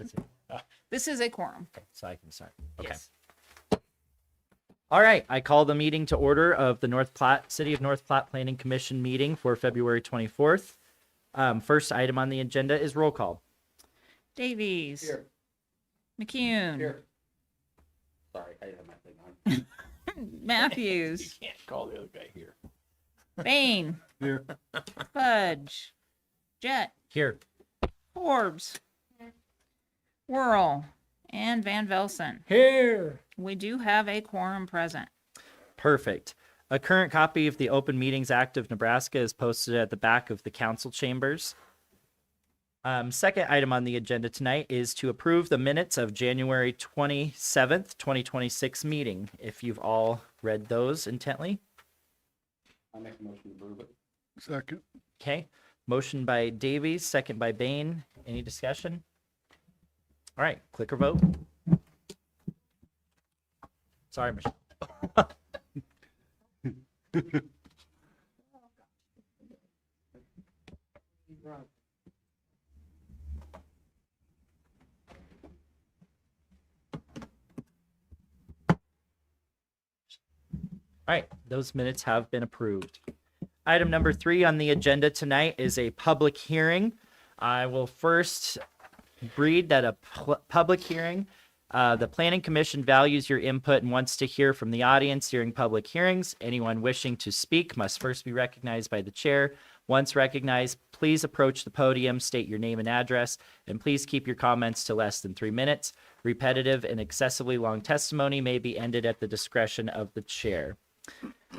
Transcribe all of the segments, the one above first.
this? This is a quorum. Okay, so I can start. Okay. Yes. All right. I call the meeting to order of the North Platte City of North Platte Planning Commission meeting for February 24th. First item on the agenda is roll call. Davies. Here. McCune. Here. Sorry, I have my thing on. Matthews. Can't call the other guy here. Bain. Here. Fudge. Jet. Here. Forbes. Whirl. And Van Velsen. Here. We do have a quorum present. Perfect. A current copy of the Open Meetings Act of Nebraska is posted at the back of the council chambers. Second item on the agenda tonight is to approve the minutes of January 27th, 2026 meeting. If you've all read those intently. I make a motion to approve it. Second. Okay. Motion by Davies, second by Bain. Any discussion? All right. Click or vote. Sorry, Michelle. All right, those minutes have been approved. Item number 3 on the agenda tonight is a public hearing. I will first read that a public hearing. The Planning Commission values your input and wants to hear from the audience during public hearings. Anyone wishing to speak must first be recognized by the chair. Once recognized, please approach the podium, state your name and address, and please keep your comments to less than 3 minutes. Repetitive and excessively long testimony may be ended at the discretion of the chair.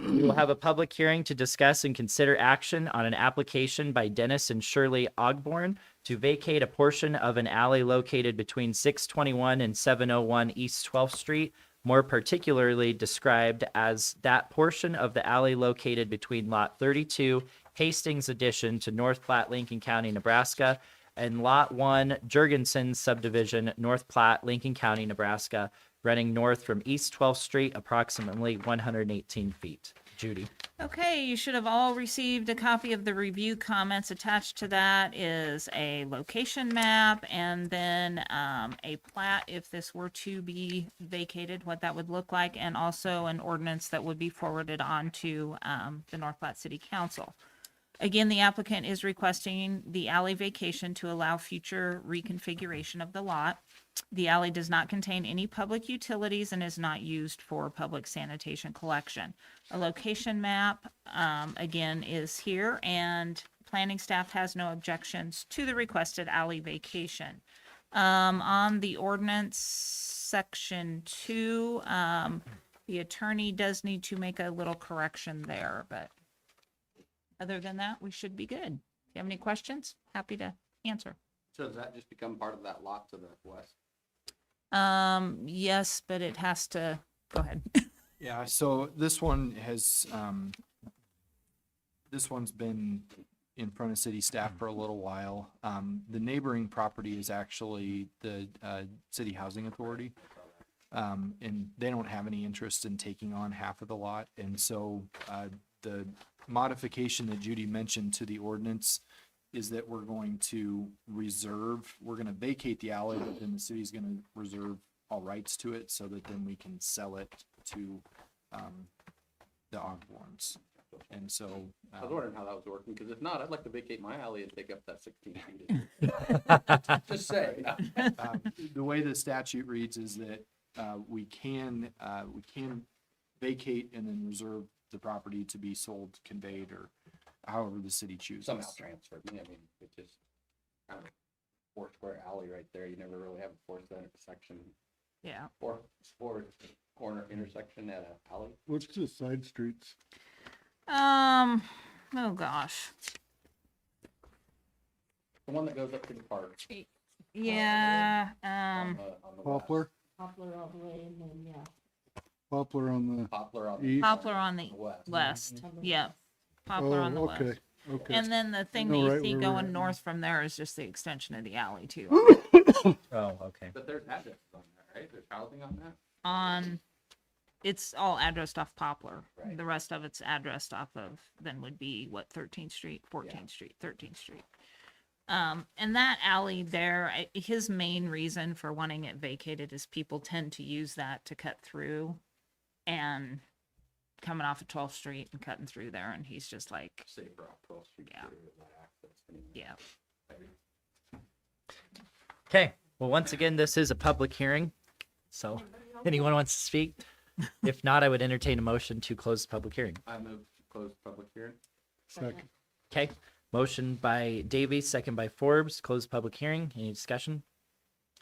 We will have a public hearing to discuss and consider action on an application by Dennis and Shirley Ogborn to vacate a portion of an alley located between 621 and 701 East 12th Street, more particularly described as that portion of the alley located between Lot 32, Hastings Addition to North Platte, Lincoln County, Nebraska, and Lot 1, Jurgensen Subdivision, North Platte, Lincoln County, Nebraska, running north from East 12th Street, approximately 118 feet. Judy. Okay, you should have all received a copy of the review comments. Attached to that is a location map and then a plat if this were to be vacated, what that would look like, and also an ordinance that would be forwarded on to the North Platte City Council. Again, the applicant is requesting the alley vacation to allow future reconfiguration of the lot. The alley does not contain any public utilities and is not used for public sanitation collection. A location map, again, is here, and planning staff has no objections to the requested alley vacation. On the ordinance section 2, the attorney does need to make a little correction there, but other than that, we should be good. If you have any questions, happy to answer. So does that just become part of that lot to the west? Yes, but it has to, go ahead. Yeah, so this one has, this one's been in front of city staff for a little while. The neighboring property is actually the City Housing Authority. And they don't have any interest in taking on half of the lot. And so the modification that Judy mentioned to the ordinance is that we're going to we're going to vacate the alley, but then the city's going to reserve all rights to it so that then we can sell it to the Ogborns. And so I was wondering how that was working, because if not, I'd like to vacate my alley and take up that 16 feet. Just say. the way the statute reads is that we can vacate and then reserve the property to be sold, conveyed, or however the city chooses. Somehow transferred. I mean, it's just kind of 4 square alley right there. You never really have a 4 intersection. Yeah. Four corner intersection at an alley. What's the side streets? Oh gosh. The one that goes up to the park. Yeah. On the Poplar? Poplar all the way, and then, yeah. Poplar on the Poplar on the east? Poplar on the west. west. On the Yeah. Poplar on the okay, west. okay. And then the thing that know you right see where we're going at. north from there is just the extension of the alley too. Oh, okay. But there's addresses on there, right? There's housing on that? It's all addressed off Poplar. Right. The rest of it's addressed off of, then would be what, 13th Street, 14th Street, 13th Street. And that alley there, his main reason for wanting it vacated is people tend to use that to cut through and coming off of 12th Street and cutting through there. And he's just like, Safer off 12th Street. Yeah. too, with that access anyway. yeah. Okay. Well, once again, this is a public hearing. So anyone wants to speak? If not, I would entertain a motion to close the public hearing. I move to close public hearing. Second. Okay. Motion by Davies, second by Forbes. Close the public hearing. Any discussion?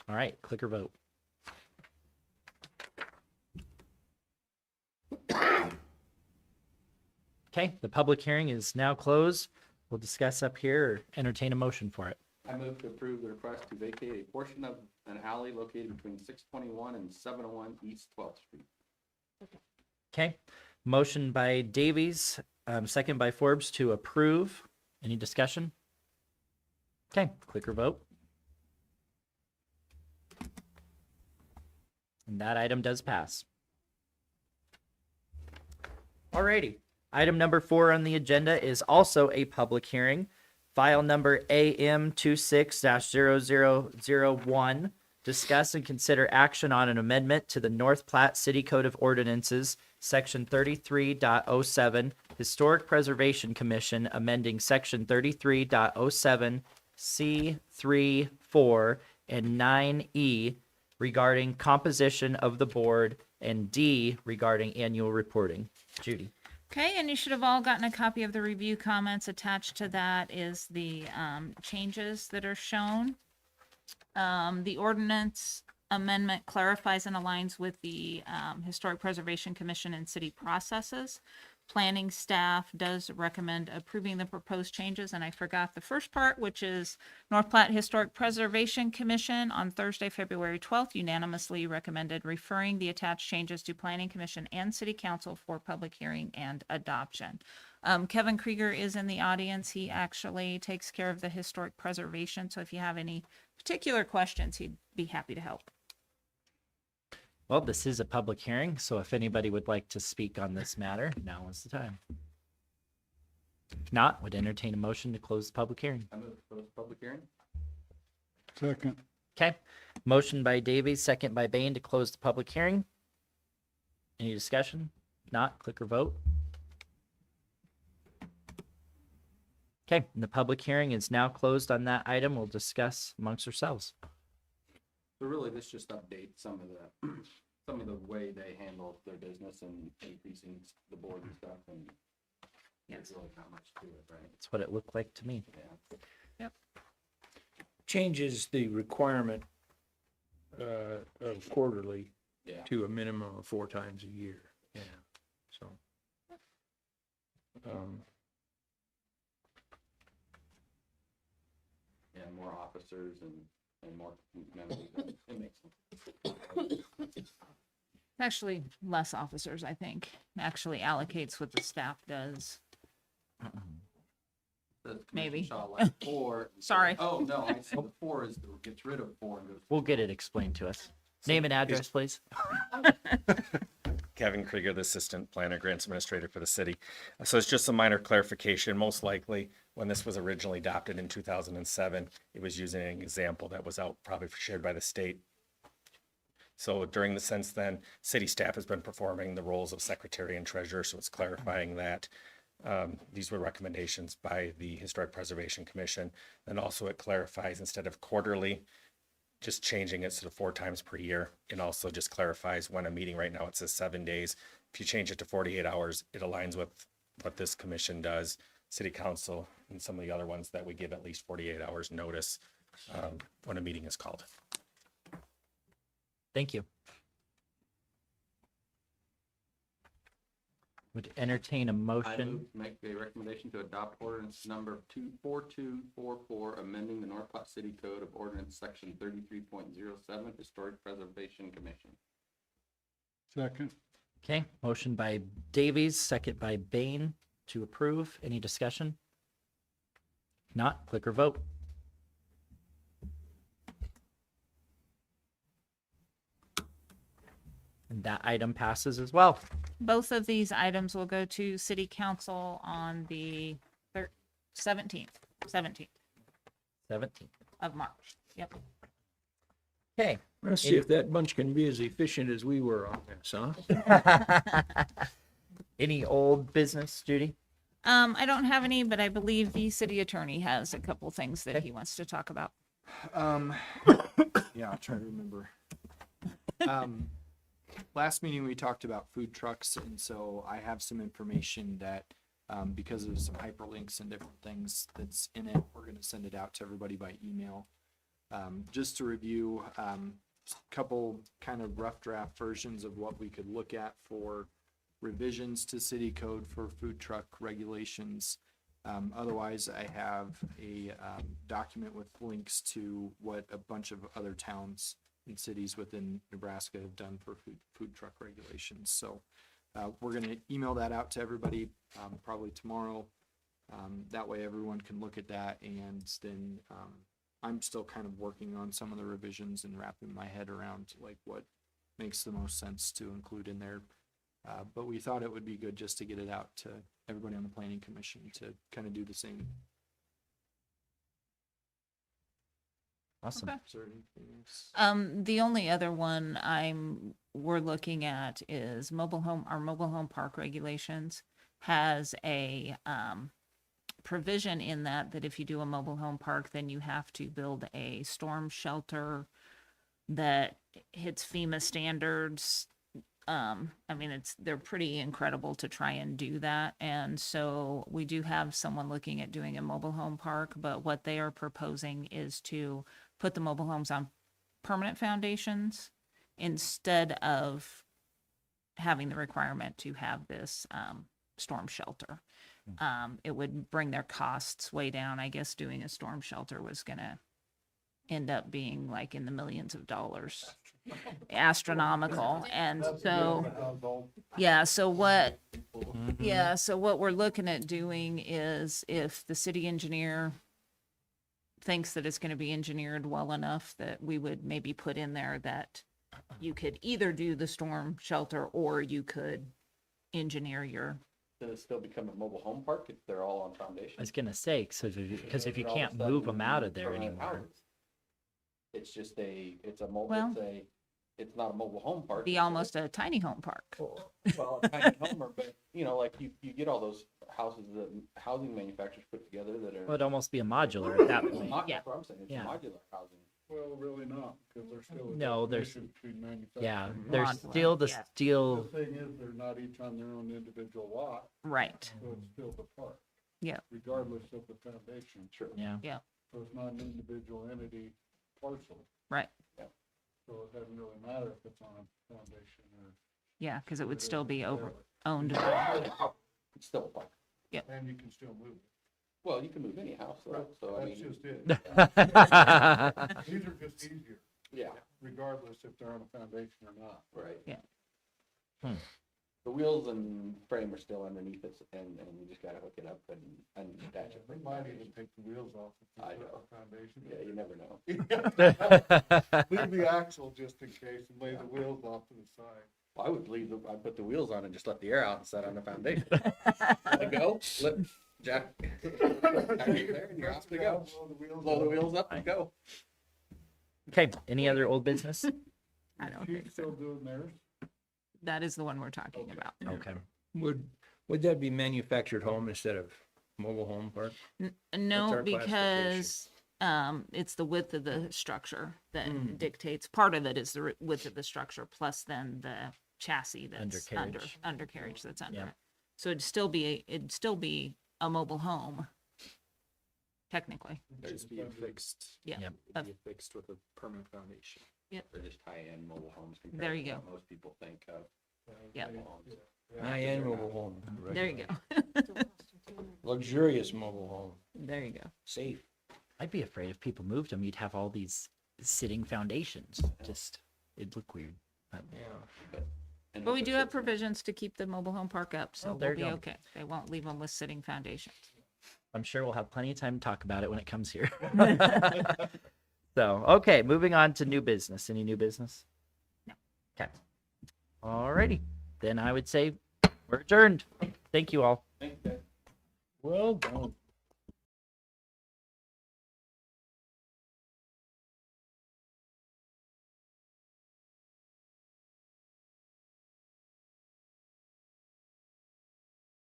All right. Click or vote. Okay. The public hearing is now closed. We'll discuss up here or entertain a motion for it. I move to approve the request to vacate a portion of an alley located between 621 and 701 East 12th Street. Okay. Motion by Davies, second by Forbes to approve. Any discussion? Okay. Click or vote. And that item does pass. Alrighty. Item number 4 on the agenda is also a public hearing. File number AM 26-0001. Discuss and consider action on an amendment to the North Platte City Code of Ordinances, Section 33.07, Historic Preservation Commission, amending Section 33.07, C3, 4, and 9E regarding composition of the board, and D regarding annual reporting. Judy. Okay, and you should have all gotten a copy of the review comments. Attached to that is the changes that are shown. The ordinance amendment clarifies and aligns with the Historic Preservation Commission and city processes. Planning staff does recommend approving the proposed changes, and I forgot the first part, which is North Platte Historic Preservation Commission on Thursday, February 12th, unanimously recommended referring the attached changes to Planning Commission and City Council for public hearing and adoption. Kevin Krieger is in the audience. He actually takes care of the historic preservation, so if you have any particular questions, he'd be happy to help. Well, this is a public hearing, so if anybody would like to speak on this matter, now is the time. If not, would entertain a motion to close the public hearing. I move to close public hearing. Second. Okay. Motion by Davies, second by Bain to close the public hearing. Any discussion? If not, click or vote. Okay, and the public hearing is now closed on that item. We'll discuss amongst ourselves. So really, this just updates some of the way they handle their business and increasing the board and stuff, and there's really not much to it, right? That's what it looked like to me. Yeah. Changes the requirement of quarterly Yeah. to a minimum of 4 times a year. Yeah, so. Yeah, more officers and more members. It makes sense. Actually, less officers, I think. Actually allocates what the staff does. The commission Maybe. shall elect 4. Sorry. Oh, no, I said the 4 is, gets rid of 4 and goes. We'll get it explained to us. Name and address, please. Kevin Krieger, the Assistant Planner Grants Administrator for the city. So it's just a minor clarification. Most likely, when this was originally adopted in 2007, it was using an example that was out probably shared by the state. So during the since then, city staff has been performing the roles of secretary and treasurer, so it's clarifying that. These were recommendations by the Historic Preservation Commission. And also it clarifies instead of quarterly, just changing it to 4 times per year. It also just clarifies when a meeting right now, it says 7 days. If you change it to 48 hours, it aligns with what this commission does, city council, and some of the other ones that we give at least 48 hours notice when a meeting is called. Thank you. Would entertain a I motion. move to make a recommendation to adopt ordinance number 4244, amending the North Platte City Code of Ordinance Section 33.07, Historic Preservation Commission. Second. Okay, motion by Davies, second by Bain to approve. Any discussion? Not, click or vote. And that item passes as well. Both of these items will go to city council on the 17th. 17th. of March. Yep. Okay. Let's see if that bunch can be as efficient as we were on this, huh? Any old business, Judy? I don't have any, but I believe the city attorney has a couple things that he wants to talk about. Yeah, I'll try to remember. Last meeting we talked about food trucks, and so I have some information that, because of some hyperlinks and different things that's in it, we're gonna send it out to everybody by email. Just to review, couple kind of rough draft versions of what we could look at for revisions to city code for food truck regulations. Otherwise, I have a document with links to what a bunch of other towns and cities within Nebraska have done for food truck regulations. So we're going to email that out to everybody probably tomorrow. That way everyone can look at that, and then I'm still kind of working on some of the revisions and wrapping my head around like what makes the most sense to include in there. But we thought it would be good just to get it out to everybody on the planning commission to kind of do the same. Awesome. Okay. Is there anything else? The only other one we're looking at is our mobile home park regulations has a provision in that if you do a mobile home park, then you have to build a storm shelter that hits FEMA standards. I mean, they're pretty incredible to try and do that. And so we do have someone looking at doing a mobile home park, but what they are proposing is to put the mobile homes on permanent foundations instead of having the requirement to have this storm shelter. It would bring their costs way down. I guess doing a storm shelter was going to end up being like in the millions of dollars, astronomical. And so, yeah, so what we're looking at doing is if the city engineer thinks that it's going to be engineered well enough, that we would maybe put in there that you could either do the storm shelter or you could engineer your. Does it still become a mobile home park if they're all on I foundation? was gonna say, because if you All of a can't sudden, move them out of there permanent anymore. houses. It's just it's a mobile, Well- it's not a mobile home park. Be it's almost a tiny home park. Well, a tiny homer, but like you get all those houses that housing manufacturers put together that are. Well, it'd almost be a modular at that point. That's Yeah. what I'm saying, it's Yeah. modular housing. Well, really not, because there's still a No, there's- definition between manufacturing. Yeah, and there's Modular, still the yeah. steel. The thing is, they're not each on their own individual lot, Right. so it's still the park. Yeah. Regardless of the foundation. Sure. Yeah. So it's not an individual entity parcel, Right. so it doesn't really matter if it's on a foundation or. Yeah, because it would or still be whatever. owned by. It's still a park. And you can still move it. Well, you can move any house, though, so I That's mean, just it. Right. These are just easier, yeah, regardless if they're on a foundation or not. right. Yeah. The wheels and frame are still underneath it, and you just gotta hook it up and attach it. They might even take the wheels off if I it's know. a foundation. Yeah, you never know. Leave the axle just in case and lay the wheels off to the side. Well, I would I'd put the wheels on and just let the air out and set on the foundation. Let it go, flip, jack. Jack it there, and you're off to go. Blow the wheels up and go. Okay, any other old business? I don't She's think still so. doing theirs? That is the one we're talking about. Okay. Would that be manufactured home instead of mobile home park? No, our because it's the width of the structure that dictates. Part of it is the width of the structure, plus then the chassis that's undercarriage that's under Yeah. it. So it'd still be a mobile home, technically. It'd just be affixed. Yeah. Yep. It'd be affixed with a permanent foundation. They're just high-end mobile homes compared There you to go. what most people think of. Yep. mobile homes. High-end mobile home. There you go. Luxurious mobile home, There you go. safe. I'd be afraid if people moved them, you'd have all these sitting foundations. Just, it'd look weird. But Yeah. And But we if do it's- have provisions to keep the mobile home park up, so Oh, there we'll be you go. okay. They won't leave them with sitting foundations. I'm sure we'll have plenty of time to talk about it when it comes here. So, okay, moving on to new business. Any new business? No. Okay. Alrighty. Then I would say we're adjourned. Thank you all. Thank you, guys. Well done.